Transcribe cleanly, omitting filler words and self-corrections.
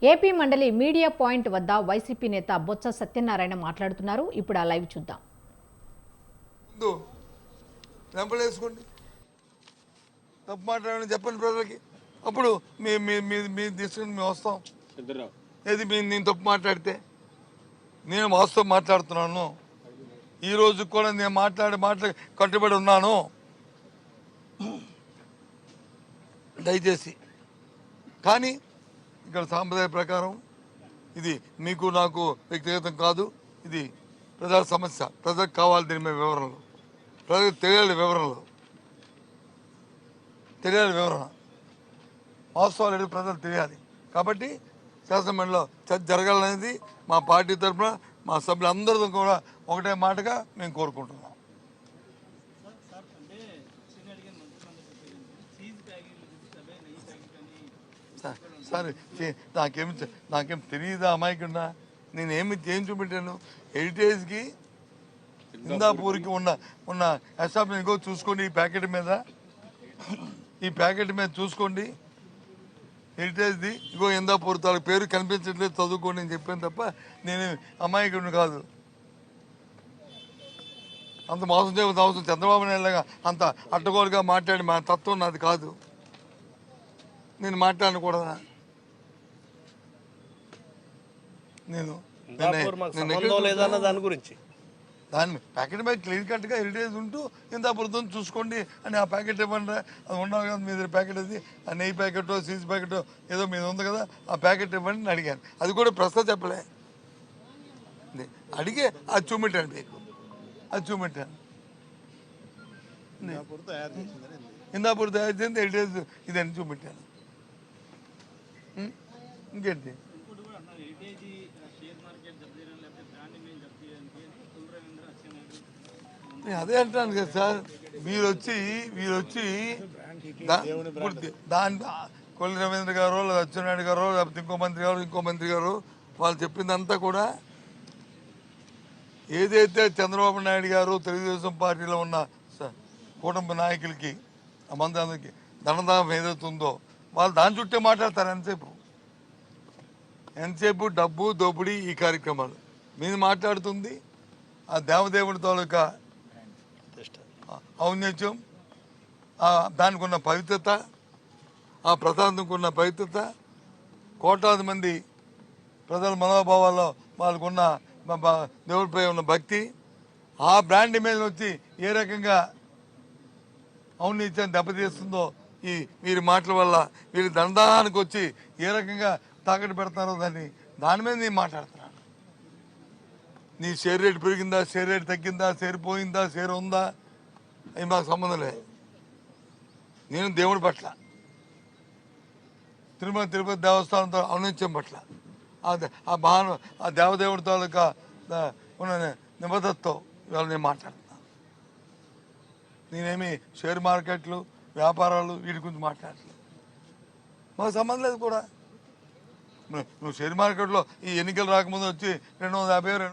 AP మండలి media point వద్ద YCP నేత బొత్స సత్యనారాయణ మాట్లాడుతున్నారు. ఇప్పుడు ఆ లైవ్ చూద్దాం. తప్పు మాట్లాడని చెప్పండి ప్రజలకి, అప్పుడు మీ తీసుకుని మేము వస్తాం. ఏది నేను తప్పు మాట్లాడితే నేను వాస్తవం మాట్లాడుతున్నాను. ఈ రోజు కూడా నేను మాట్లాడి కట్టుబడి ఉన్నాను. దయచేసి కానీ ఇక్కడ సాంప్రదాయ ప్రకారం ఇది మీకు నాకు వ్యక్తిగతం కాదు, ఇది ప్రజా సమస్య. ప్రజలకు కావాలి దీని మీద వివరణలు, ప్రజలకు తెలియాలి వివరణ వాస్తవాలు అనేది ప్రజలు తెలియాలి. కాబట్టి శాసనమండలిలో చర్చ జరగాలనేది మా పార్టీ తరఫున మా సభ్యులందరితో కూడా ఒకటే మాటగా మేము కోరుకుంటున్నాం. సరే, నాకేం తెలియదా అమాయకుండా? నేనేమి ఏం చూపెట్టాను? హెరిటేజ్కి ఇందాపూర్కి ఉన్న ఎస్టాబ్లిష్మెంట్ చూసుకోండి. ఈ ప్యాకెట్ మీద చూసుకోండి. హెరిటేజ్ది ఇగో ఇందాపూర్ తాలూకు పేరు కనిపించట్లేదు, చదువుకోండి అని చెప్పాను తప్ప నేను అమాయకుడిని కాదు. అంత మోసం చేయవలసిన అవసరం చంద్రబాబు నాయుడులాగా అంత అడ్డగోలుగా మాట్లాడి మా తత్వం నాది కాదు. నేను మాట్లాడకూడదా? నేను దాని ప్యాకెట్ మీద క్లియర్ కట్గా హెరిటేజ్ ఉంటూ ఇందాపురతో చూసుకోండి అని ఆ ప్యాకెట్ ఇవ్వండి. అది ఉండవు కదా మీ దగ్గర ప్యాకెట్, అది ఆ నెయ్యి ప్యాకెటో చీజ్ ప్యాకెటో ఏదో మీద ఉంది కదా, ఆ ప్యాకెట్ ఇవ్వండి అని అడిగాను. అది కూడా ప్రశ్న చెప్పలే, అడిగే అది చూపెట్టాను. మీకు అది చూపెట్టాను. ఇందాపూర్ తయారు చేసింది హెరిటేజ్ ఇదని చూపెట్టాను. ఇంకేంటి? అదే అంటాను కదా సార్, మీరు వచ్చి దాని కొల్లి రవీంద్ర గారు లేదా అచ్చెన్నాయుడు గారు లేకపోతే ఇంకో మంత్రి గారు వాళ్ళు చెప్పిందంతా కూడా ఏదైతే చంద్రబాబు నాయుడు గారు తెలుగుదేశం పార్టీలో ఉన్న కుటుంబ నాయకులకి ఆ మంది ధనదాహం ఏదైతే ఉందో వాళ్ళు దాని చుట్టే మాట్లాడతారు. ఎంతసేపు డబ్బు దోపిడీ ఈ కార్యక్రమాలు మీరు మాట్లాడుతుంది. ఆ దేవదేవుడి తాలూకా ఔన్నత్యం, దానికి ఉన్న పవిత్రత, ఆ ప్రసాదంకు ఉన్న పవిత్రత, కోట్లాది మంది ప్రజల మనోభావాల్లో వాళ్ళకున్న దేవుడిపై ఉన్న భక్తి, ఆ బ్రాండ్ ఇమేజ్ వచ్చి ఏ రకంగా ఔన్నత్యాన్ని దెబ్బతీస్తుందో ఈ వీరి మాటల వల్ల, వీరి దందానికి వచ్చి ఏ రకంగా తాకట్టు పెడతారో దాని మీద నేను మాట్లాడుతున్నాను. నీ షేర్ రేట్ పెరిగిందా, షేర్ రేట్ తగ్గిందా, షేర్ పోయిందా, షేర్ ఉందా, అవి మాకు సంబంధం లేదు. నేను దేవుడి పట్ల, తిరుపతి దేవస్థానంతో ఔన్నత్యం పట్ల, ఆ దేవదేవుడి తాలూకా ఉన్న నిబద్ధతతో ఇవాళ నేను మాట్లాడుతున్నాను. నేనేమి షేర్ మార్కెట్లు, వ్యాపారాలు వీటి గురించి మాట్లాడలేదు. మాకు సంబంధం లేదు కూడా. నువ్వు షేర్ మార్కెట్లో ఈ ఎన్నికలు రాకముందు వచ్చి 250